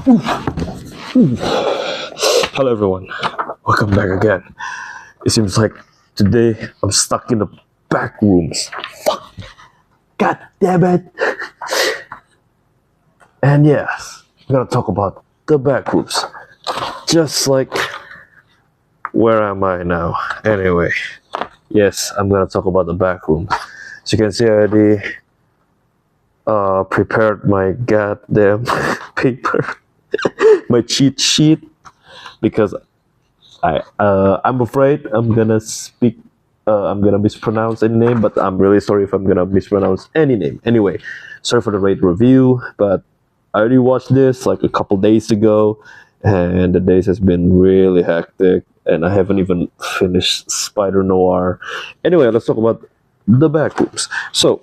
Hello everyone, welcome back again. It seems like today I'm stuck in the back rooms. Fuck! God damn it! And yes, I'm gonna talk about the back rooms. Just like, where am I now? Anyway, yes, I'm gonna talk about the back room. As you can see, I already prepared my goddamn paper, my cheat sheet, because I'm afraid I'm gonna mispronounce any name, but I'm really sorry if I'm gonna mispronounce any name. Anyway, sorry for the late review, but I already watched this like a couple days ago, and the days has been really hectic, and I haven't even finished Spider Noir. Anyway, let's talk about the Backrooms. So,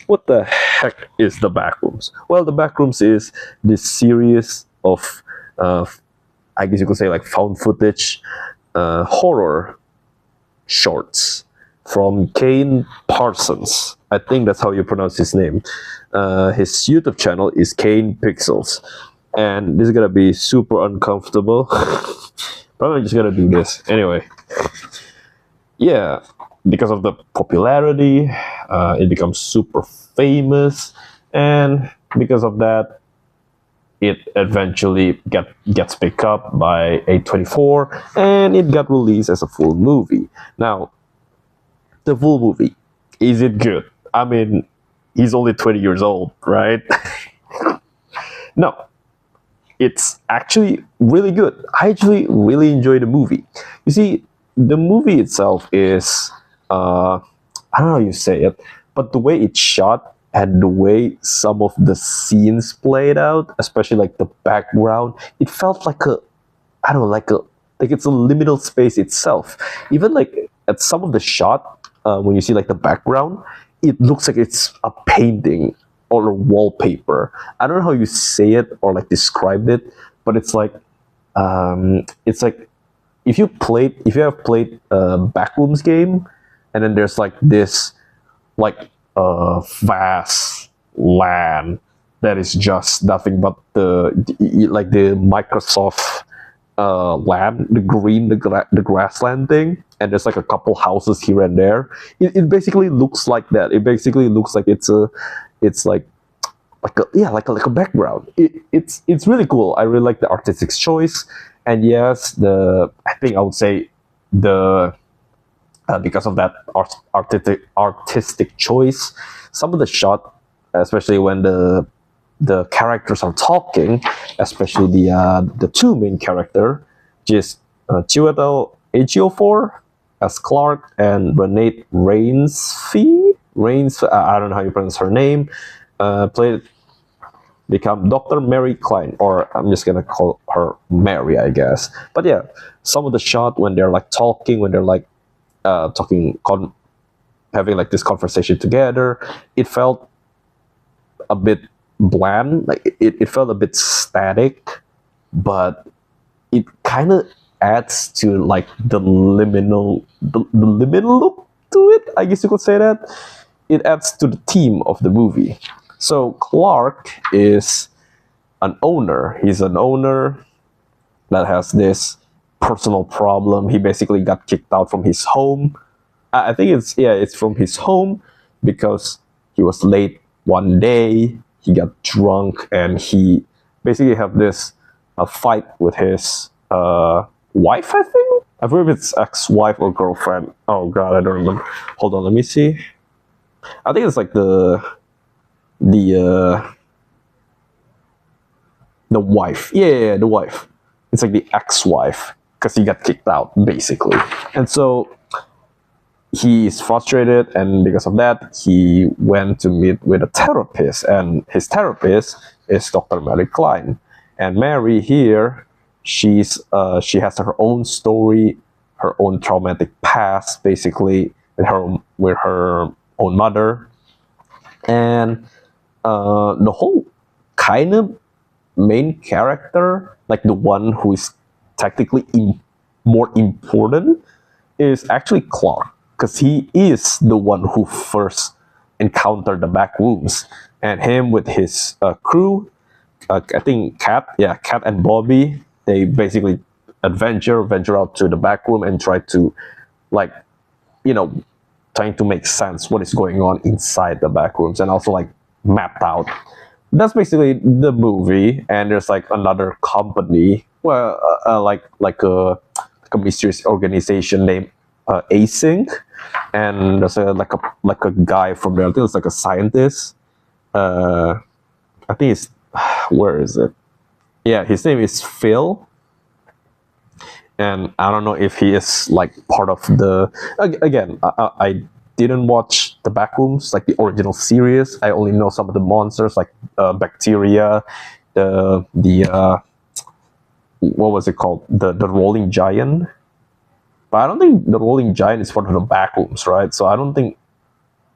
what the heck is the Backrooms? Well, the Backrooms is this series of I guess you could say like found footage horror shorts from Kane Parsons. I think that's how you pronounce his name. His YouTube channel is Kane Pixels, and this is gonna be super uncomfortable. Probably just gonna do this anyway. Yeah, because of the popularity, it becomes super famous, and because of that, it eventually gets picked up by A24, and it got released as a full movie. Now, the full movie, is it good? I mean, he's only 20 years old, right? No, it's actually really good. I actually really enjoy the movie. You see, the movie itself is, I don't know how you say it, but the way it's shot, and the way some of the scenes played out, especially like the background, it felt like I don't know, like it's a liminal space itself. Even like at some of the shot, when you see like the background, it looks like it's a painting or a wallpaper. I don't know how you say it or like describe it, but it's like if you have played a Backrooms game, and then there's like this like vast land that is just nothing but the Microsoft land, the grassland thing, and there's like a couple houses here and there. It basically looks like that. It basically looks like it's like a background. It's really cool. I really like the artistic choice, and yes, I think I would say the because of that artistic choice, some of the shot, especially when the characters are talking, especially the two main character, just Chiwetel Ejiofor as Clark and Renate Rainsfee. I don't know how you pronounce her name. Become Dr. Mary Klein, or I'm just gonna call her Mary, I guess. But yeah, some of the shot when they're like talking, when they're like having like this conversation together, it felt a bit bland. Like it felt a bit static, but it kind of adds to like the liminal look to it, I guess you could say that. It adds to the theme of the movie. So Clark is an owner. He's an owner that has this personal problem. He basically got kicked out from his home. I think it's from his home because he was late one day. He got drunk, and he basically have this fight with his wife. I think I forget if it's ex-wife or girlfriend. Oh god, I don't remember. Hold on, let me see. I think it's like the wife. Yeah, the wife. It's like the ex-wife, because he got kicked out, basically. And so he's frustrated, and because of that, he went to meet with a therapist, and his therapist is Dr. Mary Klein. And Mary here, she has her own story, her own traumatic past, basically, with her own mother. And the whole kind of main character, like the one who is technically more important, is actually Clark, because he is the one who first encountered the Backrooms, and him with his crew I think Kat and Bobby, they basically venture out to the back room and try to, like, you know, trying to make sense what is going on inside the back rooms, and also like map out. That's basically the movie. And there's like another company, well, like a mysterious organization named Async, and there's like a guy from there. I think it's like a scientist. I think it's where is it? Yeah, his name is Phil, and I don't know if he is like part of the. Again, I didn't watch the Backrooms, like the original series. I only know some of the monsters, like bacteria, the what was it called? The rolling giant. But I don't think the rolling giant is part of the Backrooms, right? So I don't think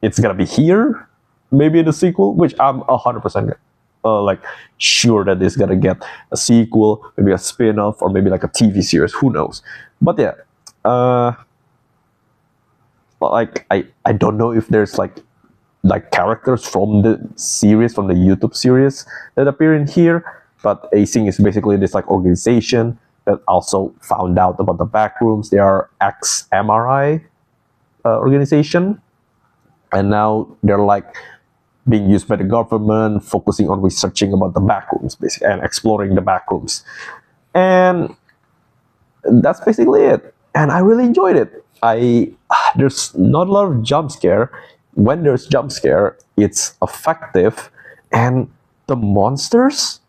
it's gonna be here. Maybe in the sequel, which I'm 100% like sure that it's gonna get a sequel, maybe a spin-off, or maybe like a TV series. Who knows? But yeah, like I don't know if there's like characters from the series, from the YouTube series that appear in here. But Async is basically this like organization that also found out about the Backrooms. They are ex-MRI organization, and now they're like being used by the government, focusing on researching about the backrooms, basically, and exploring the backrooms. And that's basically it. And I really enjoyed it. There's not a lot of jump scare. When there's jump scare, it's effective, and the monsters.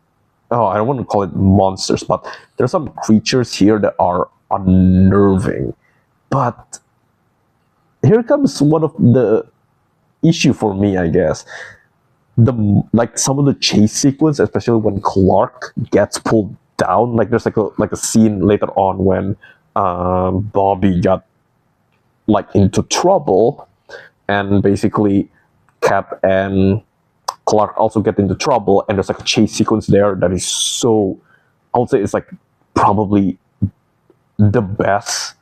Oh, I don't want to call it monsters, but there's some creatures here that are unnerving. But here comes one of the issue for me, I guess. Like some of the chase sequence, especially when Clark gets pulled down. Like there's like a scene later on when Bobby got like into trouble, and basically Cap and Clark also get into trouble, and there's like a chase sequence there that is so, I would say it's like probably the best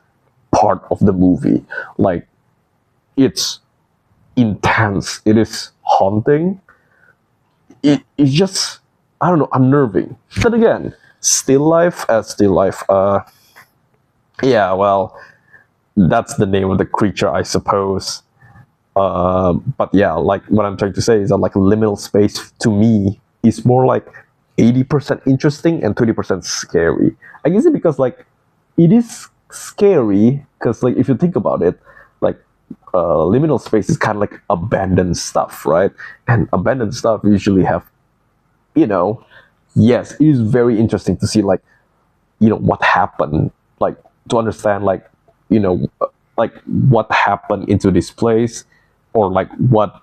part of the movie. Like it's intense, it is haunting, it's just, I don't know, unnerving. Then again, still life, yeah, well, that's the name of the creature, I suppose. But yeah, like what I'm trying to say is that like liminal space to me is more like 80% interesting and 20% scary. I guess it because like it is scary because like if you think about it, like liminal space is kind of like abandoned stuff, right? And abandoned stuff usually have, yes, it is very interesting to see like, what happened, like to understand like, like what happened into this place, or like what,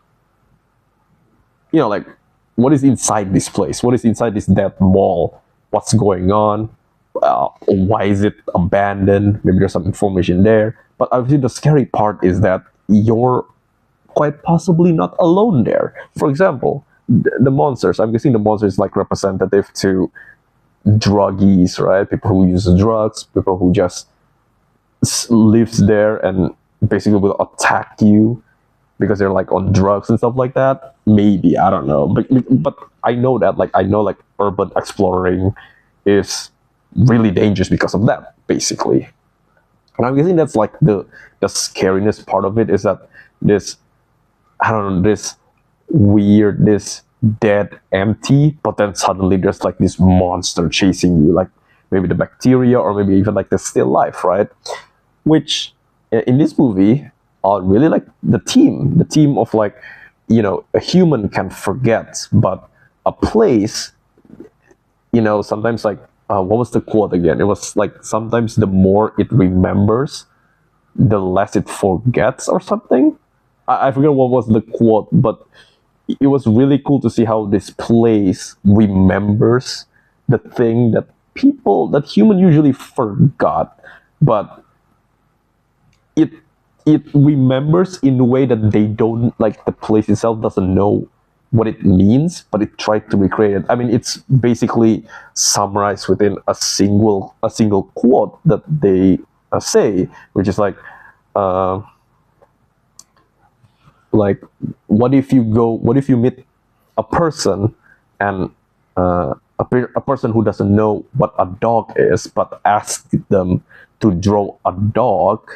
like what is inside this place, what is inside this dead mall, what's going on, why is it abandoned, maybe there's some information there. But obviously the scary part is that you're quite possibly not alone there. For example, the monsters, I'm guessing the monsters like representative to druggies, right? People who use drugs, people who just lives there and basically will attack you because they're like on drugs and stuff like that. Maybe, I don't know, but I know that like urban exploring is really dangerous because of that, basically. And I'm guessing that's like the scariness part of it, is that this, I don't know, this weird, this dead empty, but then suddenly there's like this monster chasing you, like maybe the bacteria, or maybe even like the still life, right? Which in this movie, I really like the team of like, a human can forget, but a place, sometimes like, what was the quote again? It was like, sometimes the more it remembers, the less it forgets, or something. I forget what was the quote, but it was really cool to see how this place remembers the thing that human usually forgot, but it remembers in a way that they don't, like the place itself doesn't know what it means, but it tried to recreate it. I mean, it's basically summarized within a single quote that they say, which is like what if you meet a person and a person who doesn't know what a dog is, but ask them to draw a dog,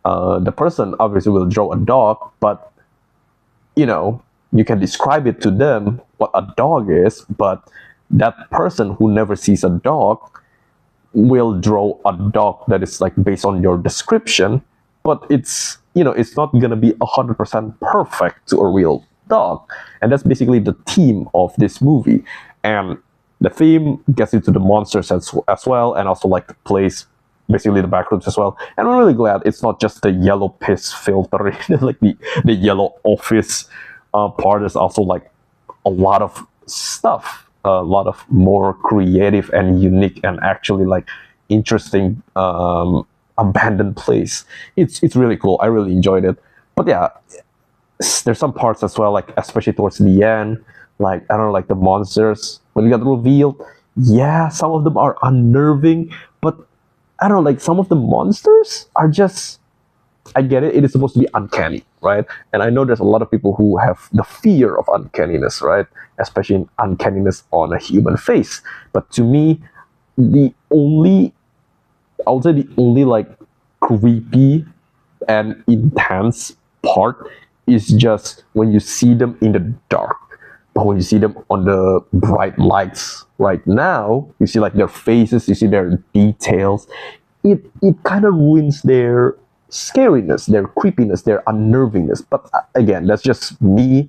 the person obviously will draw a dog, but you know, you can describe it to them what a dog is, but that person who never sees a dog will draw a dog that is like based on your description, but it's, you know, it's not gonna be 100% perfect to a real dog. And that's basically the theme of this movie. And the theme gets into the monsters as well, and also like the place, basically the backrooms as well. And I'm really glad it's not just the yellow piss filter, like the yellow office part. Is also like a lot of stuff, a lot of more creative and unique and actually like interesting abandoned place. It's really cool. I really enjoyed it. But yeah, there's some parts as well, like especially towards the end, like I don't know, like the monsters when you got revealed. Yeah, some of them are unnerving, but I don't know, like some of the monsters are just, I get it, it is supposed to be uncanny, right? And I know there's a lot of people who have the fear of uncanniness, right? Especially uncanniness on a human face. But to me, the only, I would say the only like creepy and intense part is just when you see them in the dark. But when you see them on the bright lights right now, you see like their faces, you see their details. It kind of ruins their scariness, their creepiness, their unnervingness. But again, that's just me.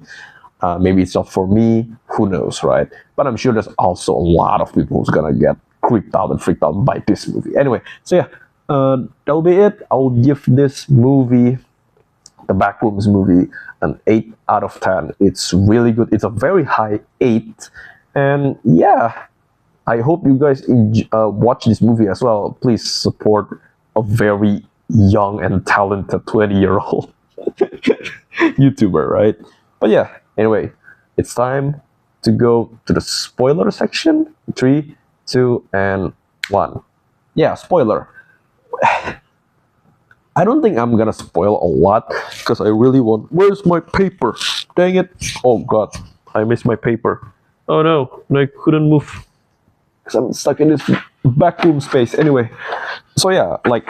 Maybe it's not for me. Who knows, right? But I'm sure there's also a lot of people who's gonna get creeped out and freaked out by this movie. Anyway, so yeah, that'll be it. I'll give this movie, the Backrooms movie, an 8 out of 10. It's really good. It's a very high 8. And yeah, I hope you guys watch this movie as well. Please support a very young and talented 20-year-old YouTuber, right? But yeah, anyway, it's time to go to the spoiler section. 3, 2, and 1. Yeah, spoiler. I don't think I'm gonna spoil a lot because I really want. Where's my paper? Dang it! Oh god, I missed my paper. Oh no, I couldn't move because I'm stuck in this backroom space. Anyway, so yeah, like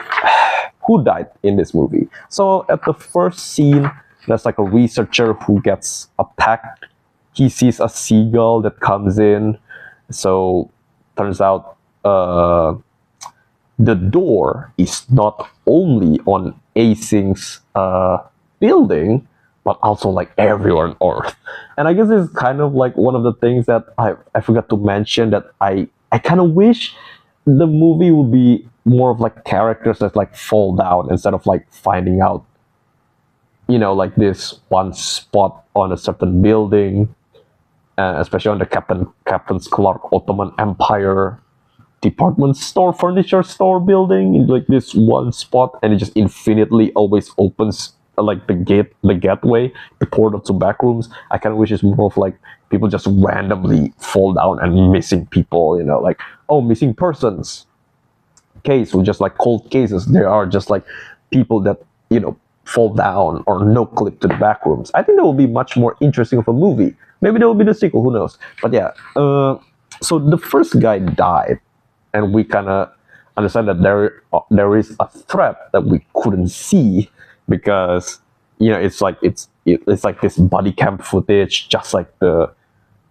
who died in this movie? So at the first scene, there's like a researcher who gets attacked. He sees a seagull that comes in. So turns out the door is not only on Asing's building, but also like everywhere on Earth. And I guess this is kind of like one of the things that I forgot to mention, that I kind of wish the movie would be more of like characters that like fall down instead of like finding out, you know, like this one spot on a certain building, especially on the Captain's Clark Ottoman Empire department store, furniture store building, in like this one spot, and it just infinitely always opens like the gateway, the portal to Backrooms. I kind of wish it's more of like people just randomly fall down and missing people, you know, like, oh, missing persons case, or just like cold cases. There are just like people that, you know, fall down or no clip to the Backrooms. I think that will be much more interesting of a movie. Maybe there will be the sequel, who knows? But yeah, so the first guy died, and we kind of understand that there is a threat that we couldn't see because, you know, it's like this body cam footage, just like the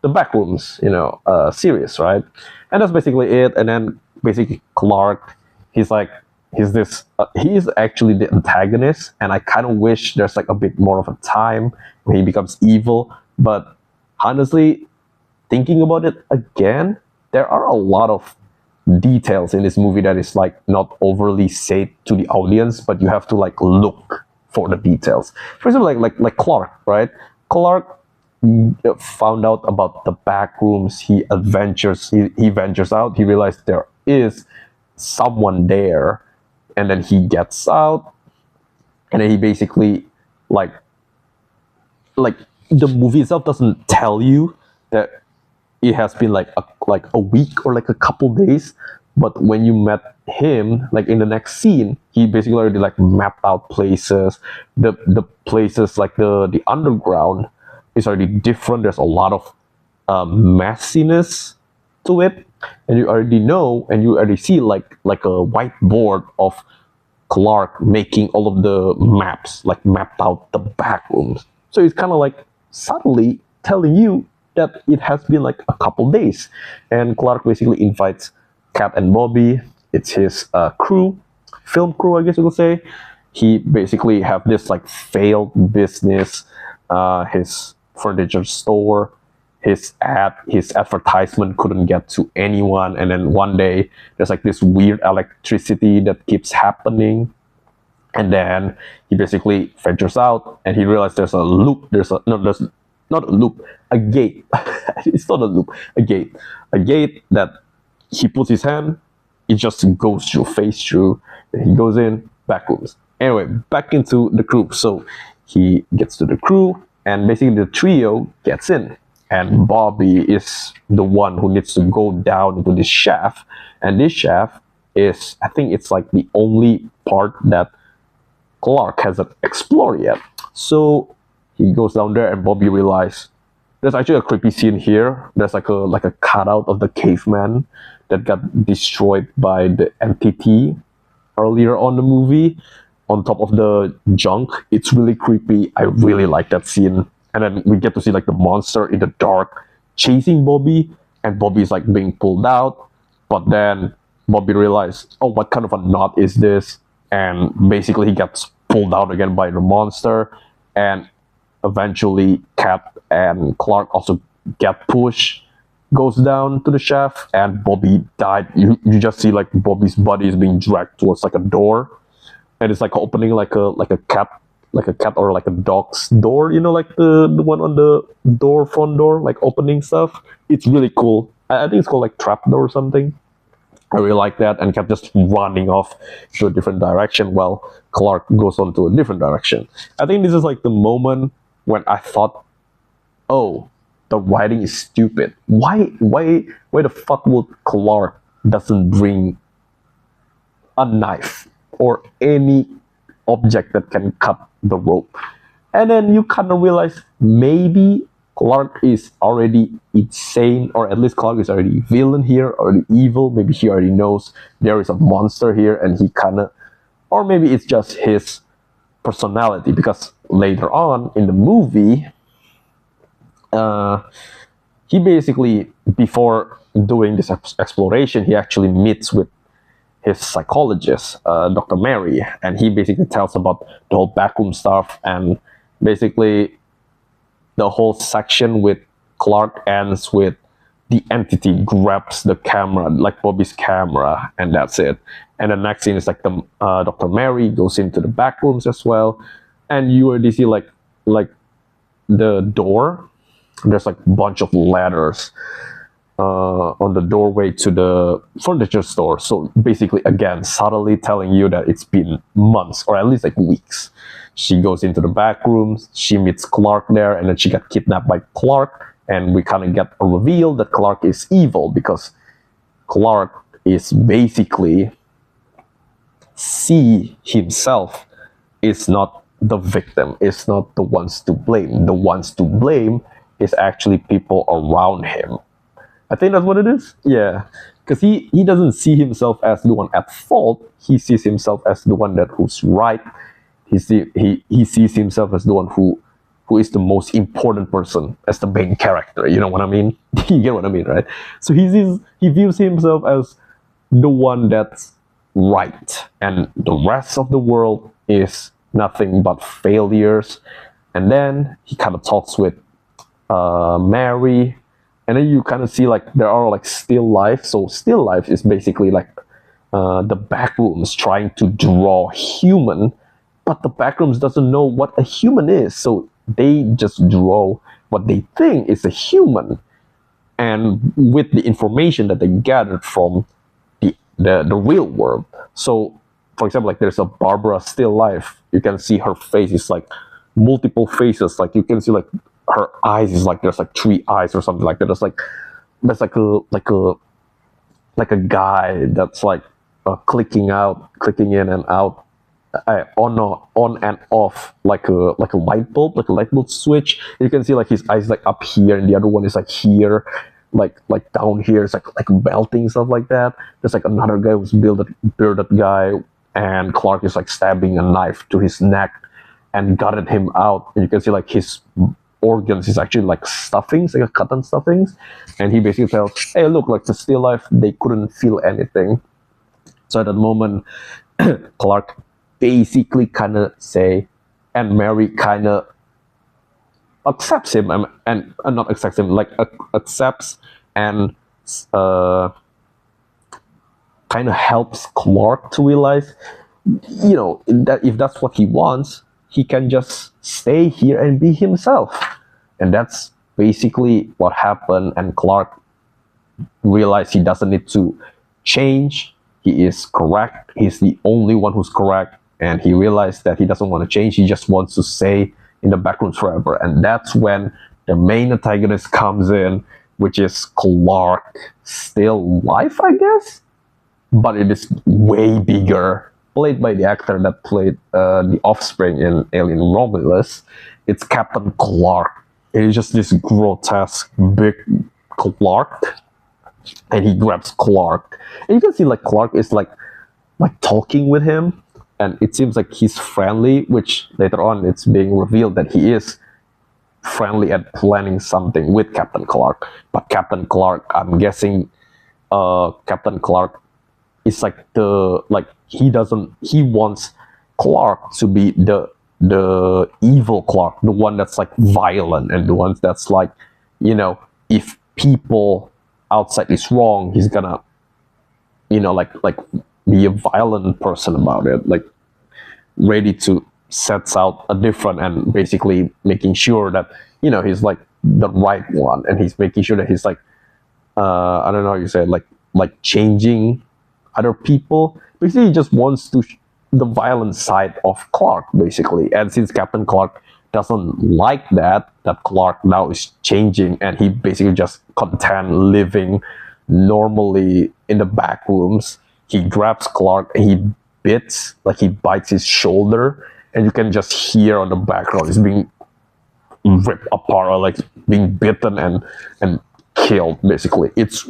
Backrooms, you know, series, right? And that's basically it. And then basically Clark, he is actually the antagonist, and I kind of wish there's like a bit more of a time when he becomes evil. But honestly, thinking about it again, there are a lot of details in this movie that is like not overly said to the audience, but you have to like look for the details. For example, like Clark, right? Clark found out about the Backrooms. He ventures out. He realized there is someone there, and then he gets out, and then he basically like the movie itself doesn't tell you that it has been like a week or like a couple days, but when you met him, like in the next scene, he basically already like mapped out places. The places, like the underground is already different. There's a lot of messiness to it, and you already know, and you already see like a whiteboard of Clark making all of the maps, like mapped out the back rooms. So it's kind of like subtly telling you that it has been like a couple days, and Clark basically invites Kat and Bobby. It's his crew, film crew, I guess you could say. He basically have this like failed business, his furniture store, his advertisement couldn't get to anyone, and then one day there's like this weird electricity that keeps happening, and then he basically ventures out and he realizes there's a loop. There's not a loop, a gate. It's not a loop, a gate that he puts his hand, it just goes through, face through, and he goes in, backrooms. Anyway, back into the crew. So he gets to the crew, and basically the trio gets in. And Bobby is the one who needs to go down into this shaft. And this shaft is, I think it's like the only part that Clark hasn't explored yet. So he goes down there, and Bobby realizes there's actually a creepy scene here. There's like a cutout of the caveman that got destroyed by the entity earlier on the movie on top of the junk. It's really creepy. I really like that scene. And then we get to see like the monster in the dark chasing Bobby, and Bobby's like being pulled out. But then Bobby realized, oh, what kind of a knot is this? And basically he gets pulled out again by the monster, and eventually Kat and Clark also get pushed, goes down to the shaft, and Bobby died. You just see like Bobby's body is being dragged towards like a door, and it's like opening like a cat or like a dog's door, you know, like the one on the door, front door, like opening stuff. It's really cool. I think it's called like trapdoor or something. I really like that, and kept just running off to a different direction while Clark goes on to a different direction. I think this is like the moment when I thought, oh, the writing is stupid. Why the fuck would Clark doesn't bring a knife or any object that can cut the rope? And then you kind of realize maybe Clark is already insane, or at least Clark is already villain here, already evil. Maybe he already knows there is a monster here, and he kind of, or maybe it's just his personality, because later on in the movie, he basically, before doing this exploration, he actually meets with his psychologist, Dr. Mary, and he basically tells about the whole backroom stuff, and basically the whole section with Clark ends with the entity grabs the camera, like Bobby's camera, and that's it. And the next scene is like the Dr. Mary goes into the back rooms as well, and you already see like the door. There's like a bunch of ladders on the doorway to the furniture store. So basically, again, subtly telling you that it's been months, or at least like weeks. She goes into the back rooms, she meets Clark there, and then she got kidnapped by Clark, and we kind of get a reveal that Clark is evil, because Clark is basically see himself is not the victim, is not the ones to blame. The ones to blame is actually people around him. I think that's what it is. Yeah, because he doesn't see himself as the one at fault. He sees himself as the one who's right. He sees himself as the one who is the most important person, as the main character. You know what I mean? You get what I mean, right? So he views himself as the one that's right, and the rest of the world is nothing but failures. And then he kind of talks with Mary, and then you kind of see like there are like still life. So still life is basically like the backrooms trying to draw human, but the backrooms doesn't know what a human is, so they just draw what they think is a human, and with the information that they gathered from the real world. So for example, like there's a Barbara still life, you can see her face is like multiple faces, like you can see like her eyes is like there's like 3 eyes or something like that. There's like a guy that's like clicking in and out, on and off, like a light bulb switch. You can see like his eyes like up here, and the other one is like here. like down here it's like melting, stuff like that. There's like another guy who's bearded guy, and Clark is like stabbing a knife to his neck and gutted him out, and you can see like his organs is actually like stuffings, like a cotton stuffings, and he basically tells, hey look, like the still life, they couldn't feel anything. So at that moment, Clark basically kind of say, and Mary kind of accepts him, and not accepts him, like accepts and uh, kind of helps Clark to realize, that if that's what he wants, he can just stay here and be himself. And that's basically what happened. And Clark realized he doesn't need to change. He is correct. He's the only one who's correct. And he realized that he doesn't want to change. He just wants to stay in the backrooms forever. And that's when the main antagonist comes in, which is Clark, still life, I guess, but it is way bigger, played by the actor that played the offspring in Alien Romulus. It's Captain Clark. It is just this grotesque big Clark, and he grabs Clark, and you can see like Clark is like talking with him, and it seems like he's friendly, which later on it's being revealed that he is friendly at planning something with Captain Clark. But Captain Clark, I'm guessing, Captain Clark is like he wants Clark to be the evil Clark, the one that's like violent, and the one that's like, if people outside is wrong, he's gonna, like be a violent person about it, like ready to sets out a different, and basically making sure that he's like the right one, and he's making sure that he's like I don't know how you say it, like changing other people. Basically, he just wants to the violent side of Clark, basically. And since Captain Clark doesn't like that Clark now is changing, and he basically just content living normally in the back rooms, he grabs Clark and he bites his shoulder, and you can just hear on the background he's being ripped apart, or like being bitten and killed. Basically, it's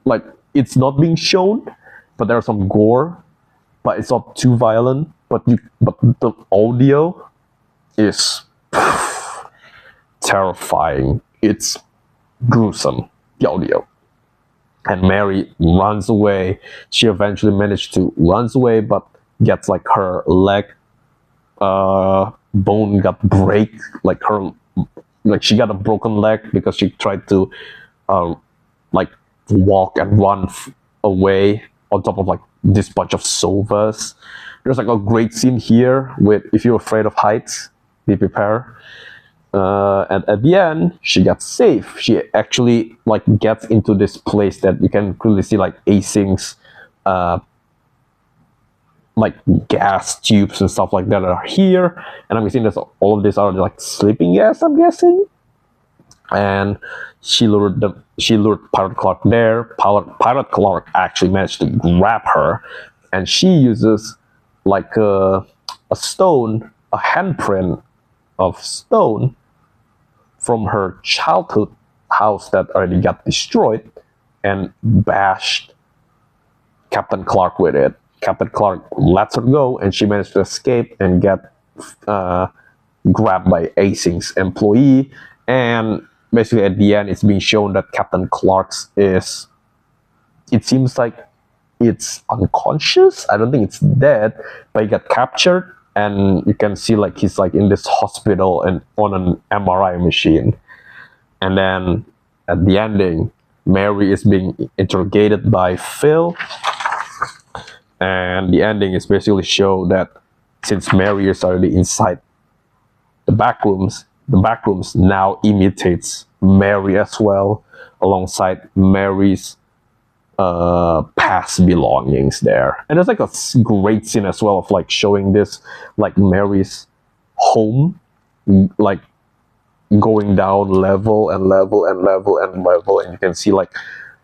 like it's not being shown, but there's some gore, but it's not too violent. But the audio is terrifying. It's gruesome, the audio. And Mary runs away. She eventually managed to runs away, but gets like her leg bone got break, like she got a broken leg because she tried to like walk and run away on top of like this bunch of sofas. There's like a great scene here with, if you're afraid of heights, be prepared. And at the end, she gets safe. She actually like gets into this place that you can clearly see like acings, like gas tubes and stuff like that are here. And I'm guessing that all of these are like sleeping gas, I'm guessing. And she lured Pirate Clark there. Pirate Clark actually managed to grab her, and she uses like a stone, a handprint of stone from her childhood house that already got destroyed, and bashed Captain Clark with it. Captain Clark lets her go, and she managed to escape and get grabbed by Acing's employee. And basically at the end, it's being shown that Captain Clark's is, it seems like it's unconscious. I don't think it's dead, but he got captured, and you can see like he's like in this hospital and on an MRI machine. And then at the ending, Mary is being interrogated by Phil, and the ending is basically show that since Mary is already inside the backrooms now imitates Mary as well, alongside Mary's past belongings there. And there's like a great scene as well of like showing this like Mary's home, like going down level and level and level and level, and you can see like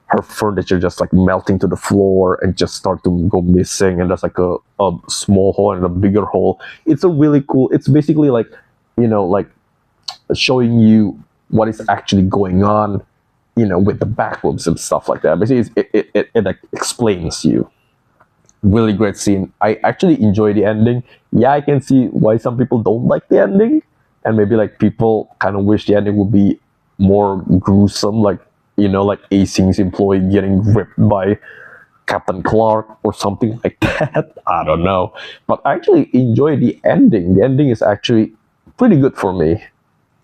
her furniture just like melting to the floor and just start to go missing, and there's like a small hole and a bigger hole. It's a really cool, it's basically like, like showing you what is actually going on with the backrooms and stuff like that. Basically, it like explains you. Really great scene. I actually enjoy the ending. Yeah, I can see why some people don't like the ending, and maybe like people kind of wish the ending would be more gruesome, like like Asing's employee getting ripped by Captain Clark or something like that. I don't know, but I actually enjoy the ending. The ending is actually pretty good for me.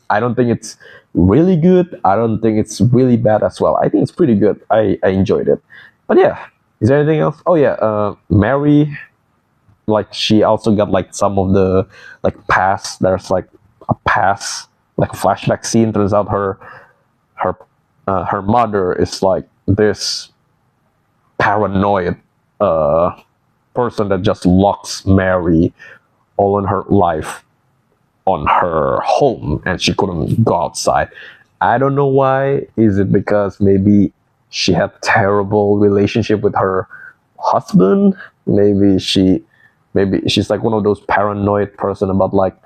I don't think it's really good. I don't think it's really bad as well. I think it's pretty good. I enjoyed it. But yeah, is there anything else? Oh yeah, Mary, like she also got like some of the like past. There's like a past like flashback scene. Turns out her her mother is like this paranoid person that just locks Mary all in her life on her home, and she couldn't go outside. I don't know why. Is it because maybe she had terrible relationship with her husband? Maybe she's like one of those paranoid person about like,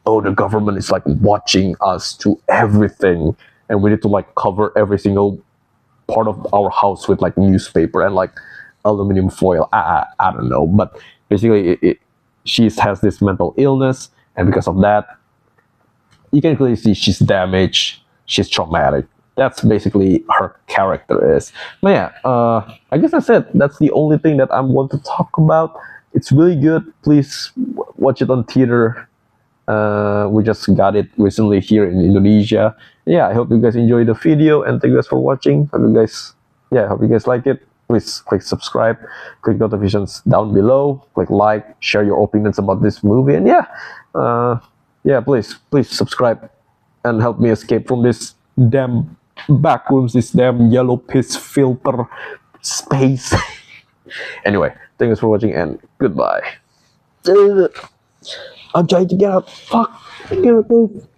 oh, the government is like watching us to everything, and we need to like cover every single part of our house with like newspaper and like aluminum foil. I don't know, but basically she has this mental illness, and because of that, you can clearly see she's damaged, she's traumatic. That's basically her character is. But yeah, I guess that's it. That's the only thing that I want to talk about. It's really good. Please watch it on theater. We just got it recently here in Indonesia. Yeah, I hope you guys enjoyed the video, and thank you guys for watching. Hope you guys like it. Please click subscribe, click notifications down below, click like, share your opinions about this movie, and yeah, please subscribe and help me escape from this damn backrooms, this damn yellow piss filter space. Anyway, thank you for watching, and goodbye. I'm trying to get out. Fuck. I can't move.